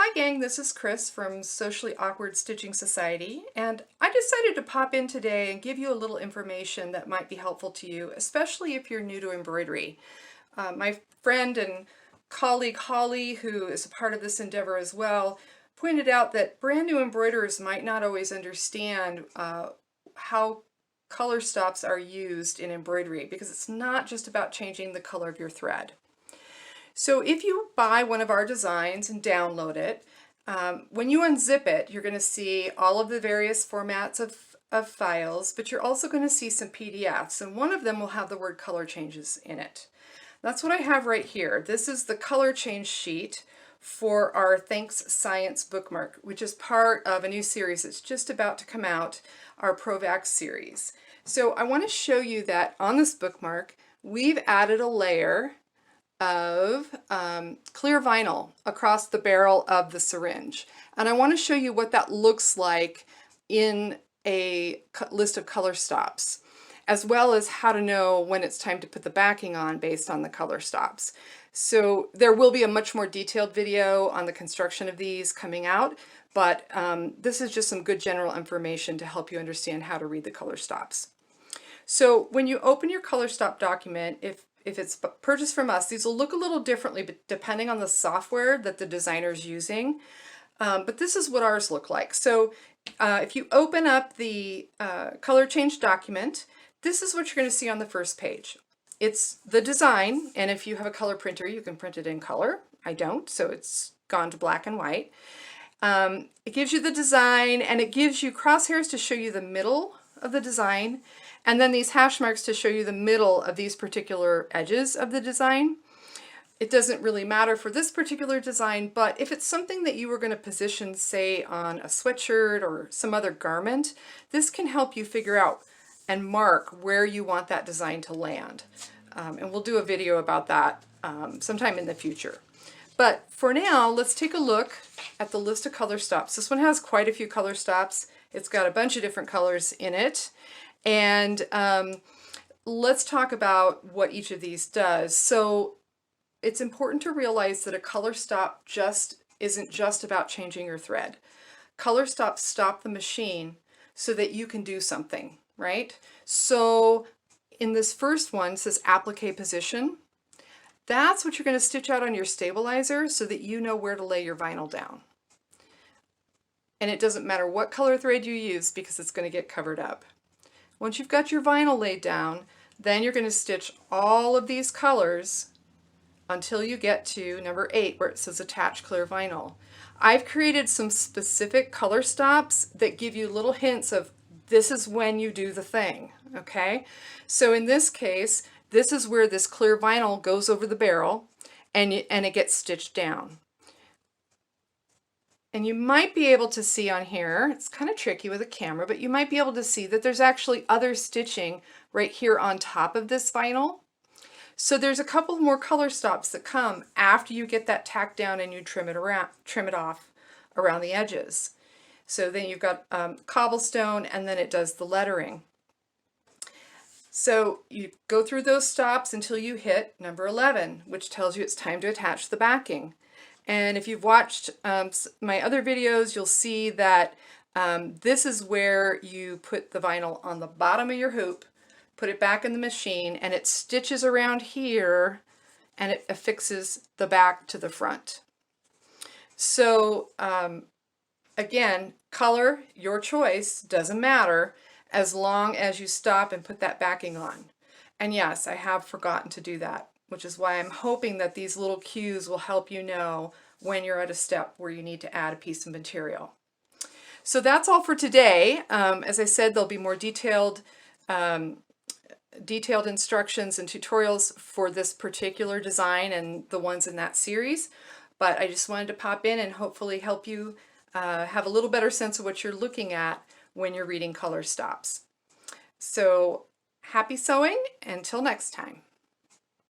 Hi gang, this is Chris from Socially Awkward Stitching Society, and I decided to pop in today and give you a little information that might be helpful to you, especially if you're new to embroidery. My friend and colleague Holly, who is a part of this endeavor as well, pointed out that brand new embroiderers might not always understand how color stops are used in embroidery, because it's not just about changing the color of your thread. So if you buy one of our designs and download it, when you unzip it, you're going to see all of the various formats of files, but you're also going to see some PDFs, and one of them will have the word color changes in it. That's what I have right here. This is the color change sheet for our Thanks Science bookmark, which is part of a new series that's just about to come out, our ProVax series. So I want to show you that on this bookmark, we've added a layer of clear vinyl across the barrel of the syringe. And I want to show you what that looks like in a list of color stops, as well as how to know when it's time to put the backing on based on the color stops. So there will be a much more detailed video on the construction of these coming out, but this is just some good general information to help you understand how to read the color stops. So when you open your color stop document, if it's purchased from us, these will look a little differently but depending on the software that the designer is using. But this is what ours look like. So if you open up the color change document, this is what you're going to see on the first page. It's the design, and if you have a color printer, you can print it in color. I don't, so it's gone to black and white. It gives you the design, and it gives you crosshairs to show you the middle of the design, and then these hash marks to show you the middle of these particular edges of the design. It doesn't really matter for this particular design, but if it's something that you were going to position, say, on a sweatshirt or some other garment, this can help you figure out and mark where you want that design to land. And we'll do a video about that sometime in the future. But for now, let's take a look at the list of color stops. This one has quite a few color stops. It's got a bunch of different colors in it. And let's talk about what each of these does. So it's important to realize that a color stop isn't just about changing your thread. Color stops stop the machine so that you can do something, right? So in this first one, it says applique position. That's what you're going to stitch out on your stabilizer so that you know where to lay your vinyl down. And it doesn't matter what color thread you use because it's going to get covered up. Once you've got your vinyl laid down, then you're going to stitch all of these colors until you get to number 8 where it says attach clear vinyl. I've created some specific color stops that give you little hints of this is when you do the thing, okay? So in this case, this is where this clear vinyl goes over the barrel and it gets stitched down. And you might be able to see on here, it's kind of tricky with a camera, but you might be able to see that there's actually other stitching right here on top of this vinyl. So there's a couple more color stops that come after you get that tacked down and you trim it off around the edges. So then you've got cobblestone, and then it does the lettering. So you go through those stops until you hit number 11, which tells you it's time to attach the backing. And if you've watched my other videos, you'll see that this is where you put the vinyl on the bottom of your hoop, put it back in the machine, and it stitches around here and it affixes the back to the front. So again, color, your choice, doesn't matter as long as you stop and put that backing on. And yes, I have forgotten to do that, which is why I'm hoping that these little cues will help you know when you're at a step where you need to add a piece of material. So that's all for today. As I said, there'll be more detailed instructions and tutorials for this particular design and the ones in that series. But I just wanted to pop in and hopefully help you have a little better sense of what you're looking at when you're reading color stops. So happy sewing until next time.